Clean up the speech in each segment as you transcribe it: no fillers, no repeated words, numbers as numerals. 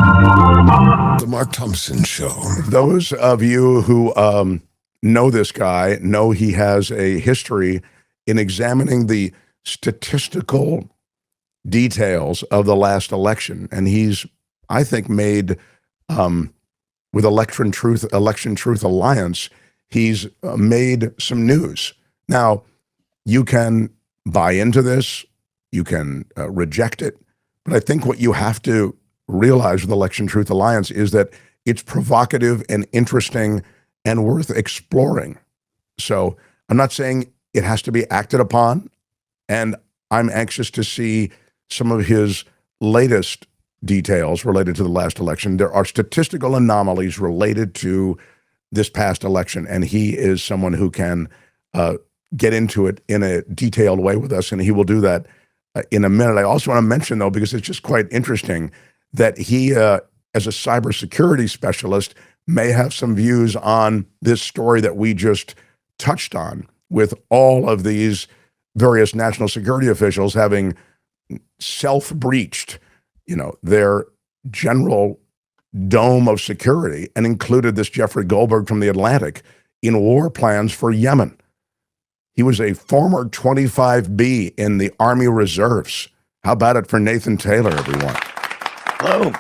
The Mark Thompson Show. Those of you who know this guy know he has a history in examining the statistical details of the last election. And he's, I think, made, with Election Truth Alliance, he's made some news. Now, you can buy into this, you can reject it, but I think what you have to realize with Election Truth Alliance is that it's provocative and interesting and worth exploring. So I'm not saying it has to be acted upon, and I'm anxious to see some of his latest details related to the last election. There are statistical anomalies related to this past election, and he is someone who can get into it in a detailed way with us, and he will do that in a minute. I also want to mention, though, because it's just quite interesting, that he, as a cybersecurity specialist, may have some views on this story that we just touched on, with all of these various national security officials having self-breached, their general dome of security, and included this Jeffrey Goldberg from The Atlantic in war plans for Yemen. He was a former 25B in the Army Reserves. How about it for Nathan Taylor, everyone? Hello.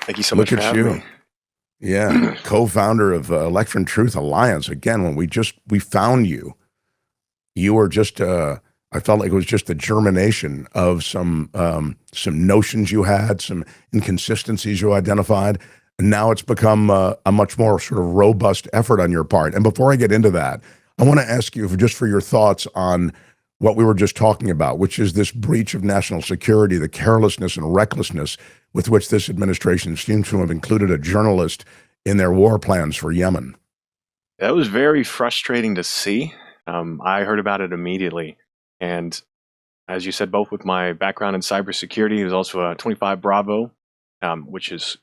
Thank you so much for having me. Yeah, co-founder of Election Truth Alliance. Again, when we found you, you were just, I felt like it was just the germination of some notions you had, some inconsistencies you identified, and now it's become a much more sort of robust effort on your part. And before I get into that, I want to ask you for your thoughts on what we were just talking about, which is this breach of national security, the carelessness and recklessness with which this administration seems to have included a journalist in their war plans for Yemen. That was very frustrating to see. I heard about it immediately. And as you said, both with my background in cybersecurity, he was also a 25 Bravo, which is,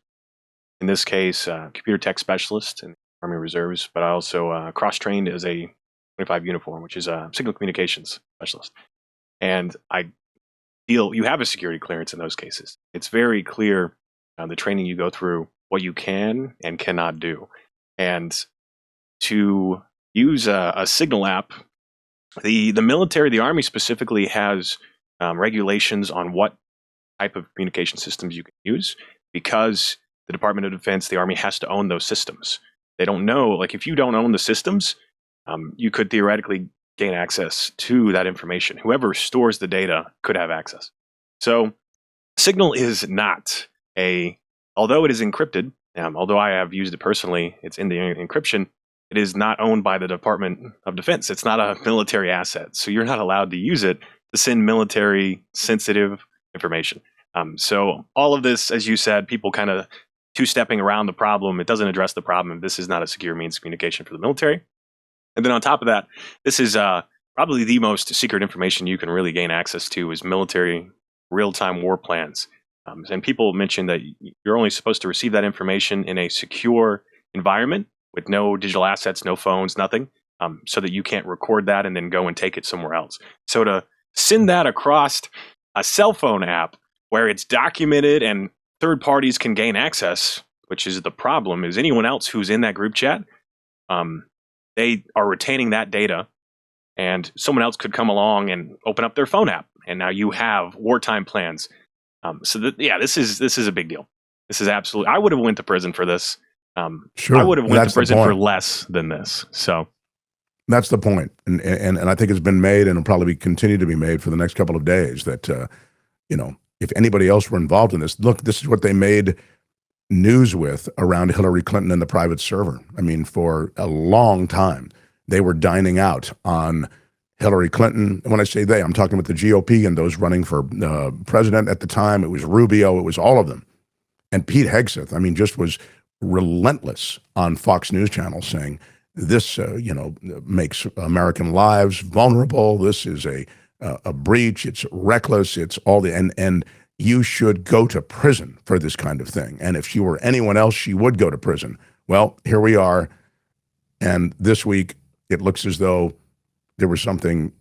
in this case, a computer tech specialist in the Army Reserves, but I also cross-trained as a 25 uniform, which is a signal communications specialist. And you have a security clearance in those cases. It's very clear, the training you go through, what you can and cannot do. And to use a signal app, the military, the Army specifically, has regulations on what type of communication systems you can use, because the Department of Defense, the Army, has to own those systems. They don't know, like, if you don't own the systems, you could theoretically gain access to that information. Whoever stores the data could have access. So Signal is not although it is encrypted, although I have used it personally, it's in the encryption, it is not owned by the Department of Defense. It's not a military asset. So you're not allowed to use it to send military sensitive information. So all of this, as you said, people kind of two-stepping around the problem. It doesn't address the problem. This is not a secure means of communication for the military. And then on top of that, this is probably the most secret information you can really gain access to is military real-time war plans. And people mention that you're only supposed to receive that information in a secure environment with no digital assets, no phones, nothing, so that you can't record that and then go and take it somewhere else. So to send that across a cell phone app where it's documented and third parties can gain access, which is the problem, is anyone else who's in that group chat, they are retaining that data, and someone else could come along and open up their phone app, and now you have wartime plans. This is a big deal. This is absolutely. I would have went to prison for this. Sure, I would have went to prison for less than this. So that's the point, and I think it's been made, and will probably continue to be made for the next couple of days. That if anybody else were involved in this, look, this is what they made news with around Hillary Clinton and the private server. I mean, for a long time, they were dining out on Hillary Clinton. And when I say they, I'm talking about the GOP and those running for president at the time. It was Rubio. It was all of them. And Pete Hegseth, I mean, just was relentless on Fox News Channel saying, this, makes American lives vulnerable. This is a breach. It's reckless. It's all and you should go to prison for this kind of thing. And if she were anyone else, she would go to prison. Well, here we are. And this week, it looks as though there was something,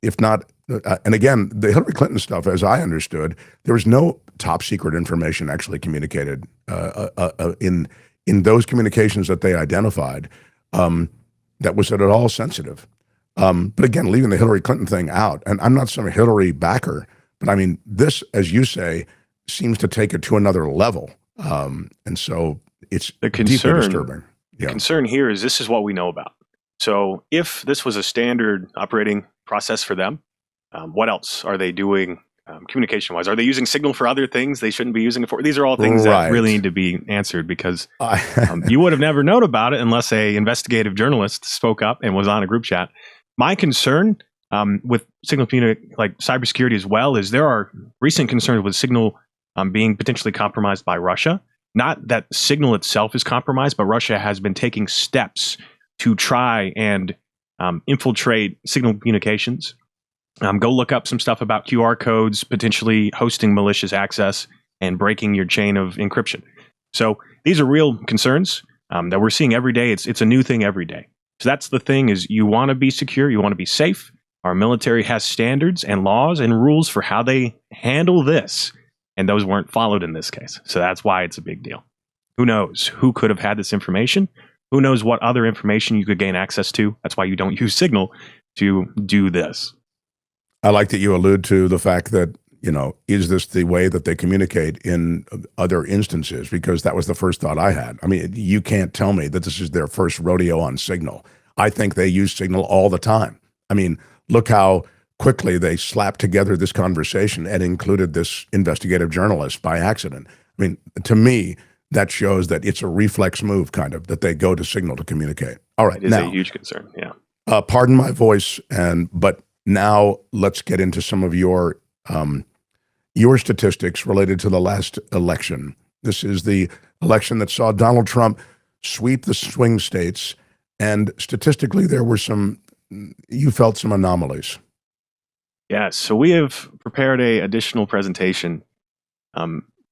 if not And again, the Hillary Clinton stuff, as I understood, there was no top secret information actually communicated in those communications that they identified that was at all sensitive. But again, leaving the Hillary Clinton thing out, and I'm not some Hillary backer, but I mean, this, as you say, seems to take it to another level. And so it's deeply disturbing. The concern here is this is what we know about. So if this was a standard operating process for them, what else are they doing communication-wise? Are they using Signal for other things they shouldn't be using it for? These are all things that really need to be answered, because you would have never known about it unless a investigative journalist spoke up and was on a group chat. My concern with Signal like cybersecurity as well is there are recent concerns with Signal being potentially compromised by Russia. Not that Signal itself is compromised, but Russia has been taking steps to try and infiltrate Signal communications. Go look up some stuff about QR codes, potentially hosting malicious access and breaking your chain of encryption. So these are real concerns that we're seeing every day. It's a new thing every day. So that's the thing, is you want to be secure, you want to be safe. Our military has standards and laws and rules for how they handle this, and those weren't followed in this case. So that's why it's a big deal. Who knows who could have had this information? Who knows what other information you could gain access to? That's why you don't use Signal to do this. I like that you allude to the fact that, is this the way that they communicate in other instances? Because that was the first thought I had. I mean, you can't tell me that this is their first rodeo on Signal. I think they use Signal all the time. I mean, look how quickly they slapped together this conversation and included this investigative journalist by accident. I mean, to me, that shows that it's a reflex move, kind of, that they go to Signal to communicate. All right, it is a huge concern. Yeah. Pardon my voice, but now let's get into some of your statistics related to the last election. This is the election that saw Donald Trump sweep the swing states, and statistically, there were you felt some anomalies. Yeah, so we have prepared an additional presentation.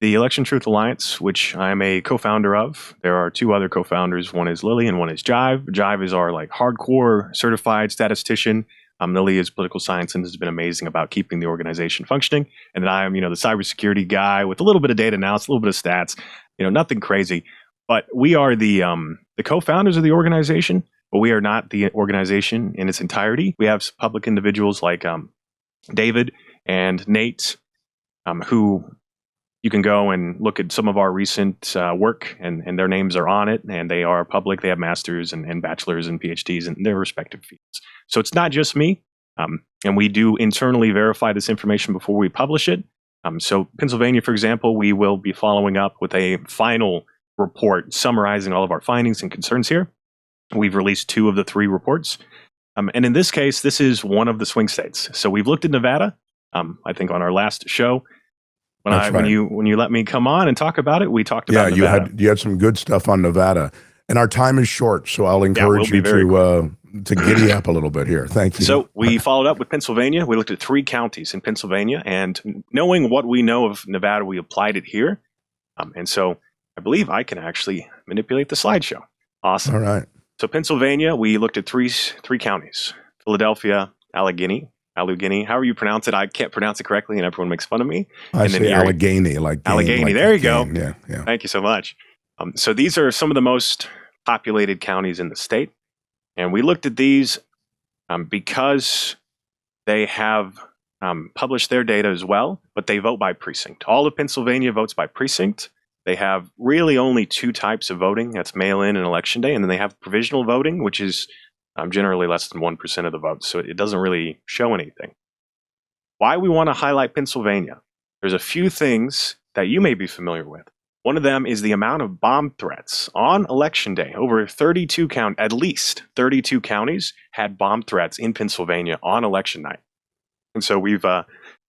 The Election Truth Alliance, which I'm a co-founder of. There are two other co-founders. One is Lily and one is Jive. Jive is our hardcore certified statistician. Lily is political science and has been amazing about keeping the organization functioning. And then I am, the cybersecurity guy with a little bit of data analysis, a little bit of stats, nothing crazy. But we are the co-founders of the organization, but we are not the organization in its entirety. We have public individuals like David and Nate, who you can go and look at some of our recent work, and their names are on it, and they are public. They have masters and bachelors and PhDs in their respective fields. So it's not just me, and we do internally verify this information before we publish it. So Pennsylvania, for example, we will be following up with a final report summarizing all of our findings and concerns here. We've released 2 of the 3 reports. And in this case, this is one of the swing states. So we've looked at Nevada, I think on our last show. When you let me come on and talk about it, we talked about Nevada. You had some good stuff on Nevada. And our time is short, so I'll encourage you to giddy up a little bit here. Thank you. So we followed up with Pennsylvania. We looked at 3 counties in Pennsylvania, and knowing what we know of Nevada, we applied it here. And so I believe I can actually manipulate the slideshow. Awesome. All right. So Pennsylvania, we looked at three counties: Philadelphia, Allegheny, however you pronounce it. I can't pronounce it correctly, and everyone makes fun of me. I say Allegheny, like Allegheny. There you go. Yeah. Thank you so much. So these are some of the most populated counties in the state, and we looked at these because they have published their data as well, but they vote by precinct. All of Pennsylvania votes by precinct. They have really only 2 types of voting. That's mail-in and election day. And then they have provisional voting, which is generally less than 1% of the votes. So it doesn't really show anything. Why we want to highlight Pennsylvania? There's a few things that you may be familiar with. One of them is the amount of bomb threats on election day. At least 32 counties had bomb threats in Pennsylvania on election night. And so we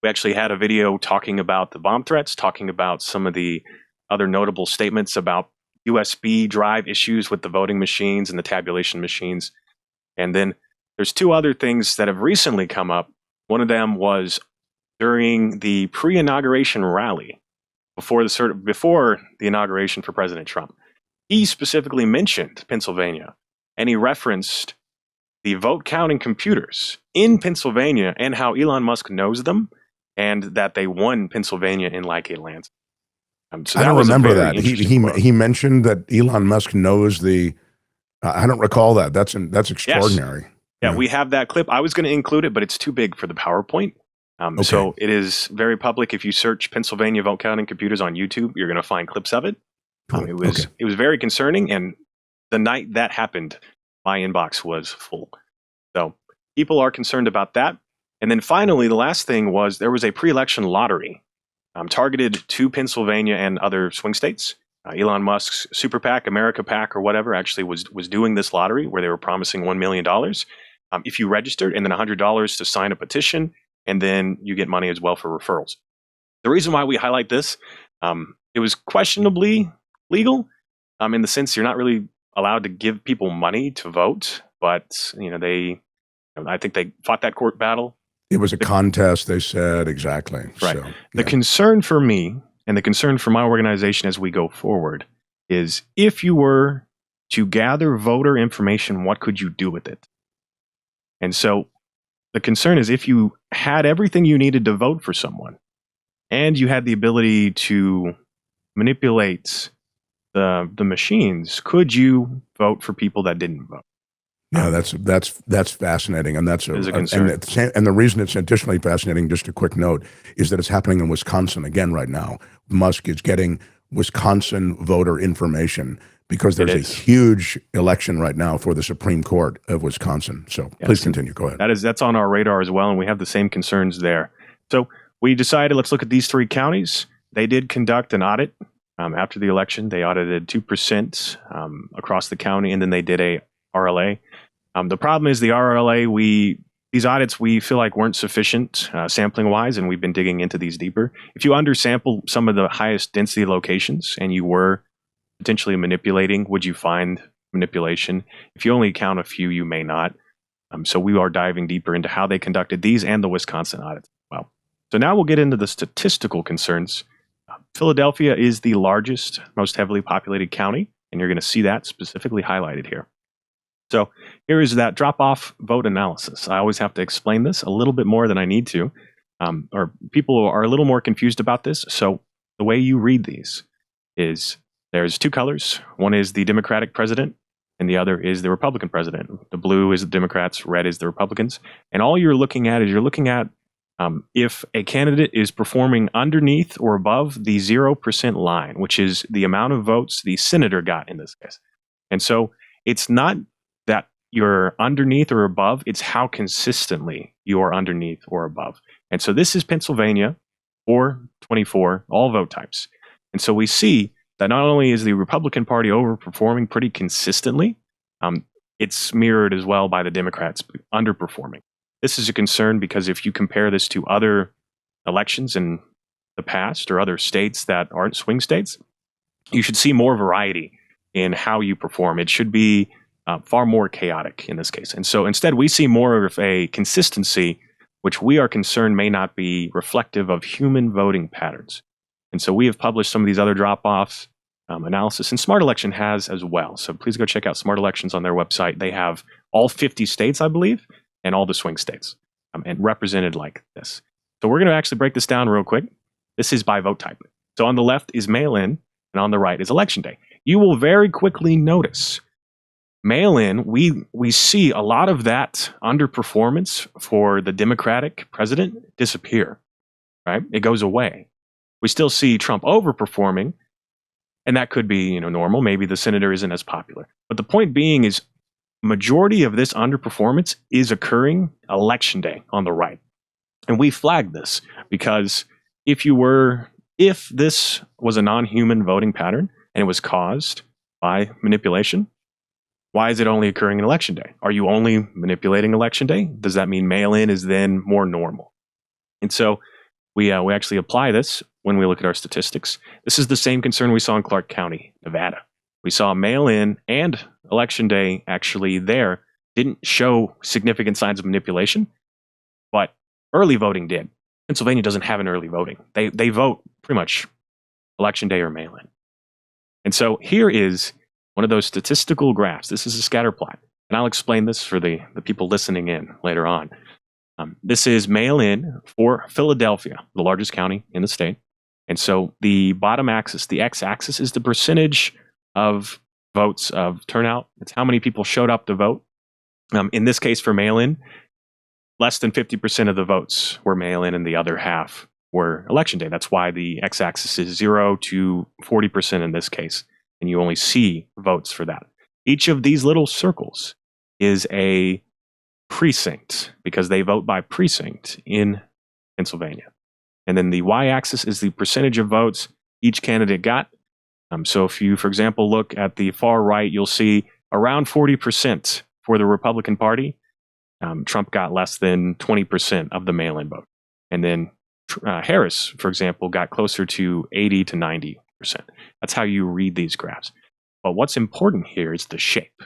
actually had a video talking about the bomb threats, talking about some of the other notable statements about USB drive issues with the voting machines and the tabulation machines. And then there's 2 other things that have recently come up. One of them was during the pre-inauguration rally before the inauguration for President Trump. He specifically mentioned Pennsylvania, and he referenced the vote counting computers in Pennsylvania and how Elon Musk knows them, and that they won Pennsylvania in like Atlanta. So I that don't was a remember very that. He interesting quote. he mentioned that Elon Musk knows the. I don't recall that. That's Yes. extraordinary. Yeah, we have that clip. I was going to include it, but it's too big for the PowerPoint. Okay. So it is very public. If you search Pennsylvania vote counting computers on YouTube, you're going to find clips of it. Cool. It was very concerning, and the night that happened, my inbox was full. So people are concerned about that. And then finally, the last thing was there was a pre-election lottery targeted to Pennsylvania and other swing states. Elon Musk's Super PAC, America PAC, or whatever, actually was doing this lottery where they were promising $1 million if you registered, and then $100 to sign a petition, and then you get money as well for referrals. The reason why we highlight this, it was questionably legal in the sense you're not really allowed to give people money to vote, but I think they fought that court battle. It was a contest, they said, exactly. Right. So, yeah. The concern for me and the concern for my organization as we go forward is if you were to gather voter information, what could you do with it? And so the concern is if you had everything you needed to vote for someone and you had the ability to manipulate the machines, could you vote for people that didn't vote? Yeah, that's fascinating, and that's a concern. And the reason it's additionally fascinating, just a quick note, is that it's happening in Wisconsin again right now. Musk is getting Wisconsin voter information because there's a huge election right now for the Supreme Court of Wisconsin. So please continue. Go ahead. That's on our radar as well, and we have the same concerns there. So we decided let's look at these three counties. They did conduct an audit after the election. They audited 2% across the county, and then they did a RLA. The problem is the RLA, these audits we feel like weren't sufficient sampling wise, and we've been digging into these deeper. If you undersample some of the highest density locations and you were potentially manipulating, would you find manipulation? If you only count a few, you may not. So we are diving deeper into how they conducted these and the Wisconsin audits as well. So now we'll get into the statistical concerns. Philadelphia is the largest, most heavily populated county, and you're going to see that specifically highlighted here. So here is that drop-off vote analysis. I always have to explain this a little bit more than I need to, or people are a little more confused about this. So the way you read these is there's two colors. One is the Democratic president, and the other is the Republican president. The blue is the Democrats, red is the Republicans. And all you're looking at if a candidate is performing underneath or above the 0% line, which is the amount of votes the senator got in this case. And so it's not that you're underneath or above, it's how consistently you're underneath or above. And so this is Pennsylvania, 424, all vote types. And so we see that not only is the Republican Party overperforming pretty consistently, it's mirrored as well by the Democrats underperforming. This is a concern because if you compare this to other elections in the past or other states that aren't swing states, you should see more variety in how you perform. It should be far more chaotic in this case. And so instead, we see more of a consistency, which we are concerned may not be reflective of human voting patterns. And so we have published some of these other drop-offs analysis, and Smart Election has as well. So please go check out Smart Elections on their website. They have all 50 states, I believe, and all the swing states, and represented like this. So we're going to actually break this down real quick. This is by vote type. So on the left is mail-in, and on the right is election day. You will very quickly notice mail-in, we see a lot of that underperformance for the Democratic president disappear, right? It goes away. We still see Trump overperforming, and that could be normal. Maybe the senator isn't as popular. But the point being is majority of this underperformance is occurring election day on the right. And we flagged this because if this was a non-human voting pattern and it was caused by manipulation, why is it only occurring in election day? Are you only manipulating election day? Does that mean mail-in is then more normal? And so we actually apply this when we look at our statistics. This is the same concern we saw in Clark County, Nevada. We saw mail-in and election day actually there didn't show significant signs of manipulation, but early voting did. Pennsylvania doesn't have an early voting. They vote pretty much election day or mail-in. And so here is one of those statistical graphs. This is a scatter plot And I'll explain this for the people listening in later on. This is mail-in for Philadelphia, the largest county in the state. And so the bottom axis, the x-axis, is the percentage of votes of turnout. It's how many people showed up to vote. In this case, for mail-in, less than 50% of the votes were mail-in and the other half were election day. That's why the x-axis is 0 to 40% in this case. And you only see votes for that. Each of these little circles is a precinct because they vote by precinct in Pennsylvania. And then the y-axis is the percentage of votes each candidate got. So if you, for example, look at the far right, you'll see around 40% for the Republican Party. Trump got less than 20% of the mail-in vote. And then Harris, for example, got closer to 80 to 90%. That's how you read these graphs. But what's important here is the shape.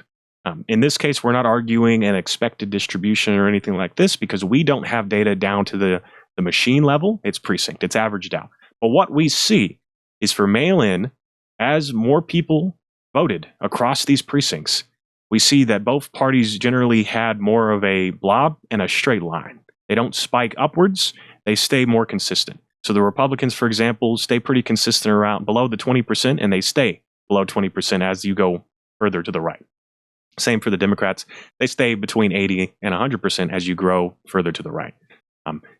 In this case, we're not arguing an expected distribution or anything like this because we don't have data down to the machine level. It's precinct. It's averaged out. But what we see is for mail-in, as more people voted across these precincts, we see that both parties generally had more of a blob and a straight line. They don't spike upwards. They stay more consistent. So the Republicans, for example, stay pretty consistent around below the 20%, and they stay below 20% as you go further to the right. Same for the Democrats. They stay between 80 and 100% as you grow further to the right.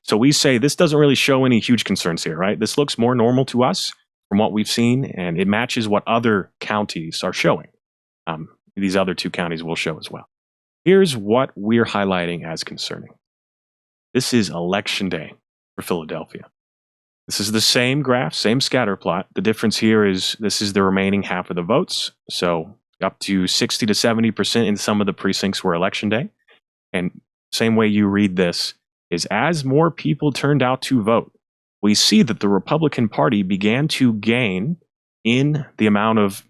So we say this doesn't really show any huge concerns here, right? This looks more normal to us from what we've seen, and it matches what other counties are showing. These other two counties will show as well. Here's what we're highlighting as concerning. This is election day for Philadelphia. This is the same graph, same scatter plot. The difference here is this is the remaining half of the votes. So up to 60 to 70% in some of the precincts were election day. And same way you read this is as more people turned out to vote, we see that the Republican Party began to gain in the amount of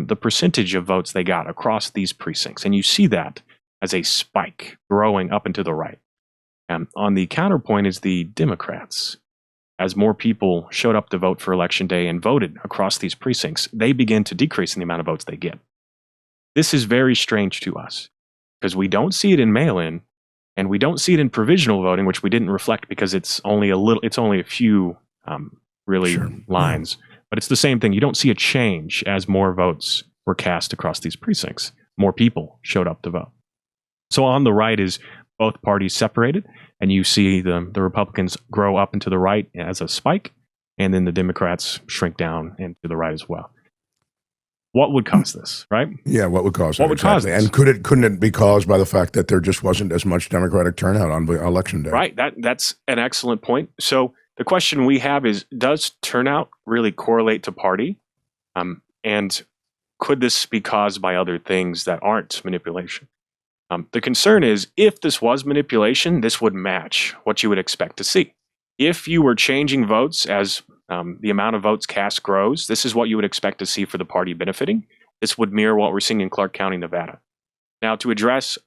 the percentage of votes they got across these precincts. And you see that as a spike growing up and to the right. On the counterpoint is the Democrats. As more people showed up to vote for election day and voted across these precincts, they begin to decrease in the amount of votes they get. This is very strange to us because we don't see it in mail-in and we don't see it in provisional voting, which we didn't reflect because it's only a few lines. But it's the same thing. You don't see a change as more votes were cast across these precincts. More people showed up to vote. So on the right is both parties separated, and you see the Republicans grow up and to the right as a spike, and then the Democrats shrink down and to the right as well. What would cause this, right? Yeah, what would cause What would cause this? And couldn't it be caused by the fact that there just wasn't as much Democratic turnout on election day? Right. That's an excellent point. So the question we have is, does turnout really correlate to party? And could this be caused by other things that aren't manipulation? The concern is, if this was manipulation, this would match what you would expect to see. If you were changing votes as the amount of votes cast grows, this is what you would expect to see for the party benefiting. This would mirror what we're seeing in Clark County, Nevada. Now, to address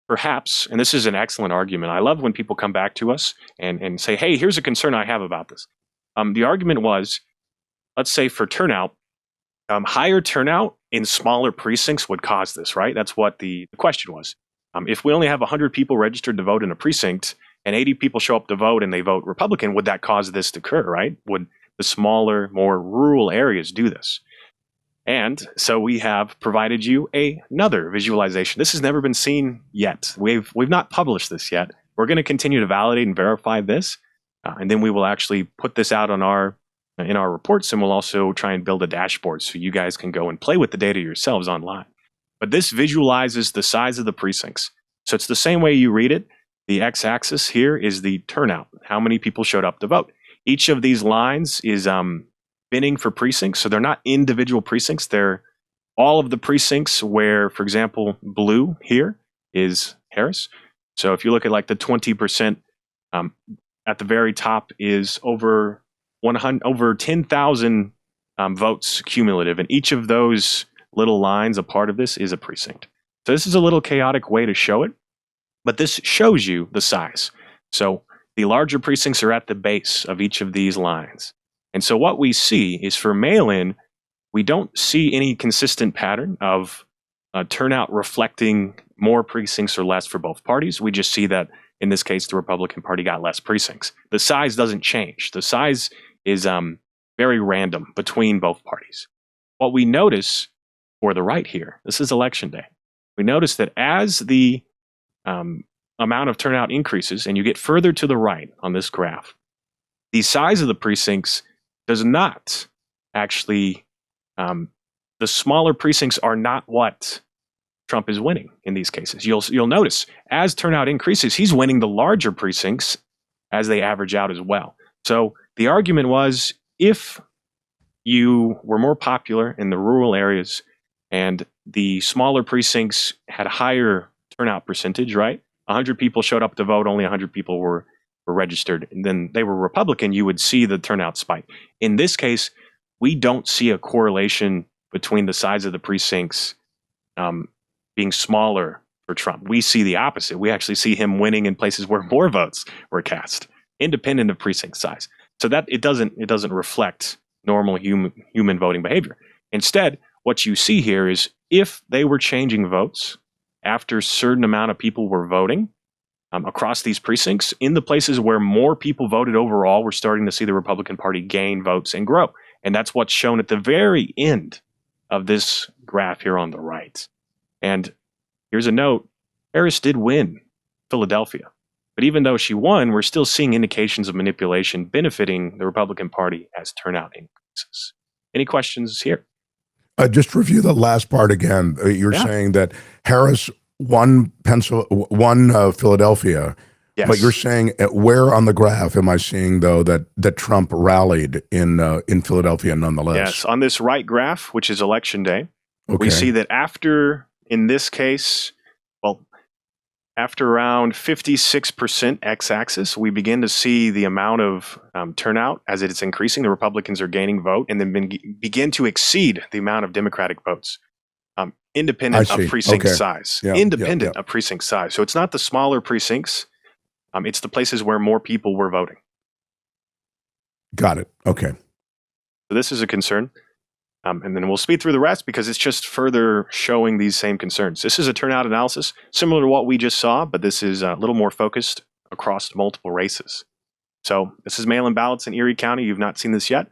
perhaps, and this is an excellent argument, I love when people come back to us and say, hey, here's a concern I have about this. The argument was, let's say for turnout, higher turnout in smaller precincts would cause this, right? That's what the question was. If we only have 100 people registered to vote in a precinct and 80 people show up to vote and they vote Republican, would that cause this to occur, right? Would the smaller, more rural areas do this? And so we have provided you another visualization. This has never been seen yet. We've not published this yet. We're going to continue to validate and verify this, and then we will actually put this out on in our reports, and we'll also try and build a dashboard so you guys can go and play with the data yourselves online. But this visualizes the size of the precincts. So it's the same way you read it. The x-axis here is the turnout, how many people showed up to vote. Each of these lines is binning for precincts, so they're not individual precincts. They're all of the precincts where, for example, blue here is Harris. So if you look at like the 20%, at the very top is over 10,000 votes cumulative, and each of those little lines, a part of this is a precinct. So this is a little chaotic way to show it, but this shows you the size. So the larger precincts are at the base of each of these lines. And so what we see is for mail-in, we don't see any consistent pattern of turnout reflecting more precincts or less for both parties. We just see that in this case, the Republican Party got less precincts. The size doesn't change. The size is very random between both parties. What we notice for the right here, this is election day, we notice that as the amount of turnout increases and you get further to the right on this graph, the size of the precincts does not actually, the smaller precincts are not what Trump is winning in these cases. You'll notice as turnout increases, he's winning the larger precincts as they average out as well. So the argument was, if you were more popular in the rural areas and the smaller precincts had a higher turnout percentage, right? 100 people showed up to vote, only 100 people were registered, and then they were Republican, you would see the turnout spike. In this case, we don't see a correlation between the size of the precincts being smaller for Trump. We see the opposite. We actually see him winning in places where more votes were cast, independent of precinct size. So that it doesn't reflect normal human voting behavior. Instead, what you see here is if they were changing votes after a certain amount of people were voting across these precincts, in the places where more people voted overall, we're starting to see the Republican Party gain votes and grow. And that's what's shown at the very end of this graph here on the right. And here's a note, Harris did win Philadelphia. But even though she won, we're still seeing indications of manipulation benefiting the Republican Party as turnout increases. Any questions here? Just review the last part again. You're saying that Harris won Philadelphia, Yes. but you're saying where on the graph am I seeing though that Trump rallied in Philadelphia nonetheless? Yes, on this right graph, which is election day, we see that after, in this case, well, after around 56% x-axis, we begin to see the amount of turnout as it's increasing. The Republicans are gaining vote and then begin to exceed the amount of Democratic votes, independent of precinct size. Yeah, independent of precinct size. So it's not the smaller precincts. It's the places where more people were voting. Got it. Okay. So this is a concern. And then we'll speed through the rest because it's just further showing these same concerns. This is a turnout analysis similar to what we just saw, but this is a little more focused across multiple races. So this is mail-in ballots in Erie County. You've not seen this yet.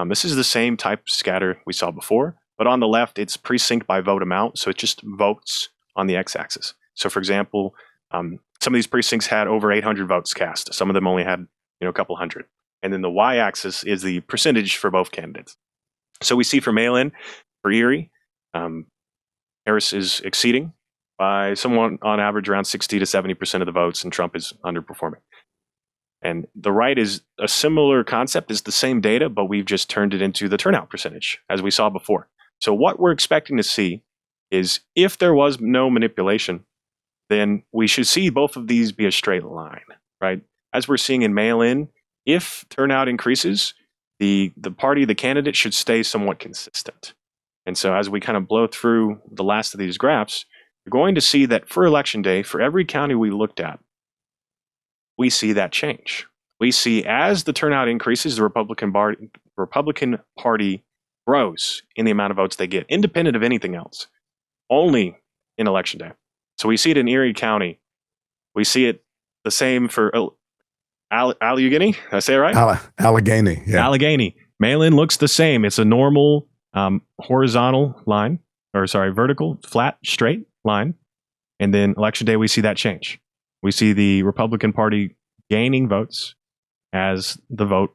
This is the same type of scatter we saw before, but on the left, it's precinct by vote amount. So it just votes on the x-axis. So for example, some of these precincts had over 800 votes cast. Some of them only had a couple hundred. And then the y-axis is the percentage for both candidates. So we see for mail-in, for Erie, Harris is exceeding by somewhat on average around 60 to 70% of the votes, and Trump is underperforming. And the right is a similar concept, it's the same data, but we've just turned it into the turnout percentage, as we saw before. So what we're expecting to see is if there was no manipulation, then we should see both of these be a straight line, right? As we're seeing in mail-in, if turnout increases, the candidate should stay somewhat consistent. And so as we kind of blow through the last of these graphs, you're going to see that for election day, for every county we looked at, we see that change. We see as the turnout increases, the Republican Party grows in the amount of votes they get, independent of anything else, only in election day. So we see it in Erie County. We see it the same for Allegheny, did I say it right? Allegheny, yeah. Allegheny. Mail-in looks the same. It's a normal horizontal line, vertical, flat, straight line. And then election day, we see that change. We see the Republican Party gaining votes as the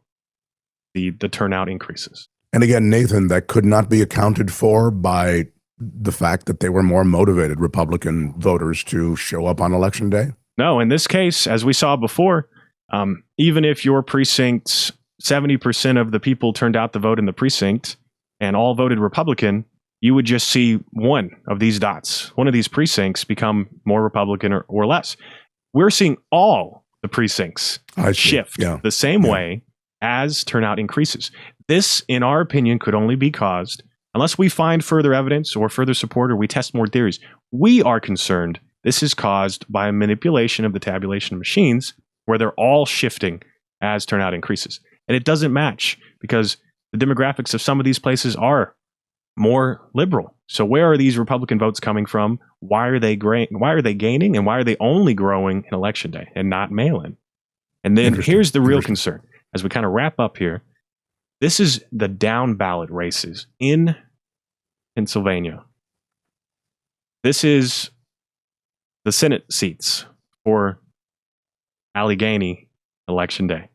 turnout increases. And again, Nathan, that could not be accounted for by the fact that they were more motivated, Republican voters, to show up on election day? No, in this case, as we saw before, even if your precinct, 70% of the people turned out to vote in the precinct and all voted Republican, you would just see one of these dots, one of these precincts become more Republican or less. We're seeing all the precincts shift the same way as turnout increases. This, in our opinion, could only be caused, unless we find further evidence or further support or we test more theories, we are concerned this is caused by a manipulation of the tabulation machines where they're all shifting as turnout increases. And it doesn't match because the demographics of some of these places are more liberal. So where are these Republican votes coming from? Why are they gaining, and why are they only growing in election day and not mail-in? And then here's the real concern as we kind of wrap up here. This is the down ballot races in Pennsylvania. This is the Senate seats for Allegheny election day.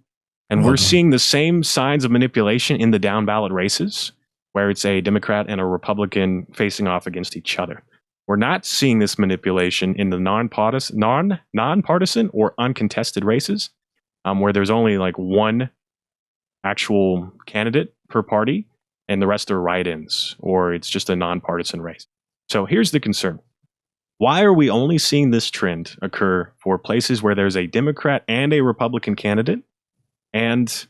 And we're seeing the same signs of manipulation in the down ballot races, where it's a Democrat and a Republican facing off against each other. We're not seeing this manipulation in the nonpartisan or uncontested races, where there's only like one actual candidate per party and the rest are write-ins, or it's just a nonpartisan race. So here's the concern. Why are we only seeing this trend occur for places where there's a Democrat and a Republican candidate and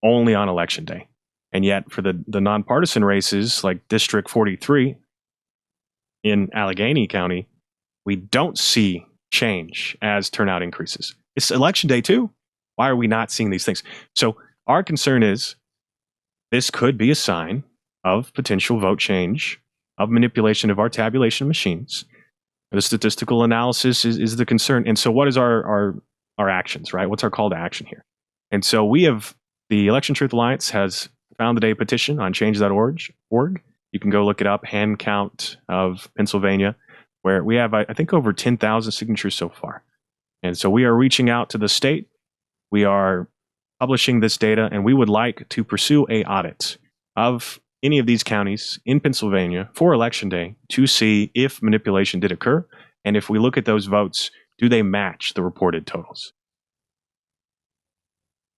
only on election day? And yet for the nonpartisan races like District 43 in Allegheny County, we don't see change as turnout increases. It's election day too. Why are we not seeing these things? So our concern is this could be a sign of potential vote change, of manipulation of our tabulation machines. The statistical analysis is the concern. And so what is our actions, right? What's our call to action here? And so the Election Truth Alliance has founded a petition on change.org. You can go look it up, hand count of Pennsylvania, where we have, I think, over 10,000 signatures so far. And so we are reaching out to the state. We are publishing this data, and we would like to pursue a audit of any of these counties in Pennsylvania for election day to see if manipulation did occur. And if we look at those votes, do they match the reported totals?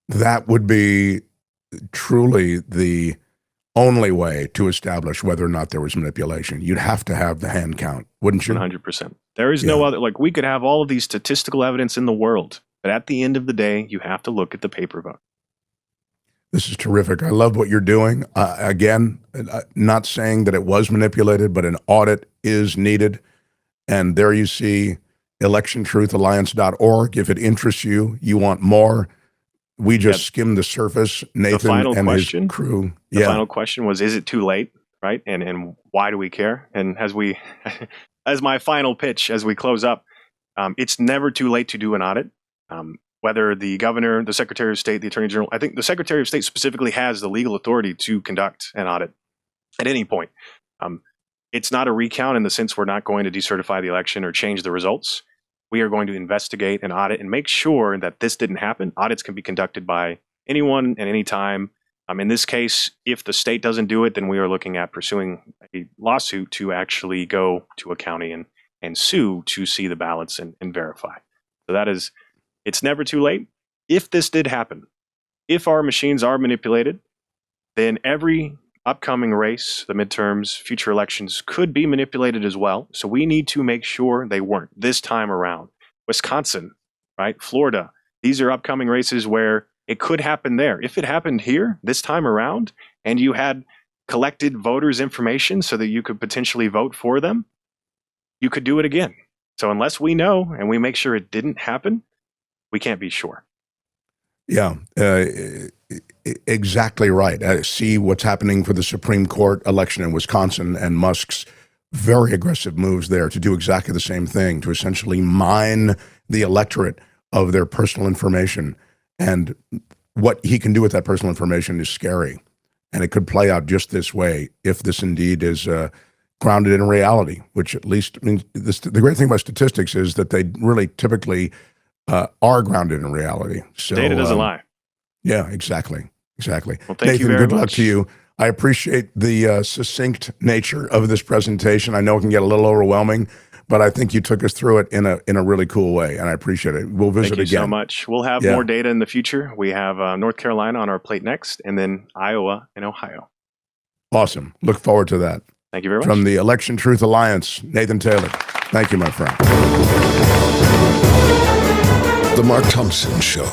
That would be truly the only way to establish whether or not there was manipulation. You'd have to have the hand count, wouldn't you? 100%. There is no other, like we could have all of these statistical evidence in the world, but at the end of the day, you have to look at the paper vote. This is terrific. I love what you're doing. Again, not saying that it was manipulated, but an audit is needed. And there you see electiontruthalliance.org. If it interests you, you want more. We just skimmed the surface. Nathan and his crew. The final question was, is it too late? Right? And why do we care? And as my final pitch, as we close up, it's never too late to do an audit. Whether the governor, the secretary of state, the attorney general, I think the secretary of state specifically has the legal authority to conduct an audit at any point. It's not a recount in the sense we're not going to decertify the election or change the results. We are going to investigate and audit and make sure that this didn't happen. Audits can be conducted by anyone at any time. In this case, if the state doesn't do it, then we are looking at pursuing a lawsuit to actually go to a county and sue to see the ballots and verify. So that is, it's never too late. If this did happen, if our machines are manipulated, then every upcoming race, the midterms, future elections could be manipulated as well. So we need to make sure they weren't this time around. Wisconsin, right? Florida, these are upcoming races where it could happen there. If it happened here this time around and you had collected voters' information so that you could potentially vote for them, you could do it again. So unless we know and we make sure it didn't happen, we can't be sure. Yeah, exactly right. I see what's happening for the Supreme Court election in Wisconsin and Musk's very aggressive moves there to do exactly the same thing, to essentially mine the electorate of their personal information. And what he can do with that personal information is scary. And it could play out just this way if this indeed is grounded in reality, which at least means the great thing about statistics is that they really typically are grounded in reality. So data doesn't lie. Yeah, exactly. Well, thank Nathan, you very good much. luck to you. I appreciate the succinct nature of this presentation. I know it can get a little overwhelming, but I think you took us through it in a really cool way, and I appreciate it. We'll visit again. Thank you so much. We'll have more data in the future. We have North Carolina on our plate next, and then Iowa and Ohio. Awesome. Look forward to that. Thank you very much. From the Election Truth Alliance, Nathan Taylor. Thank you, my friend. The Mark Thompson Show.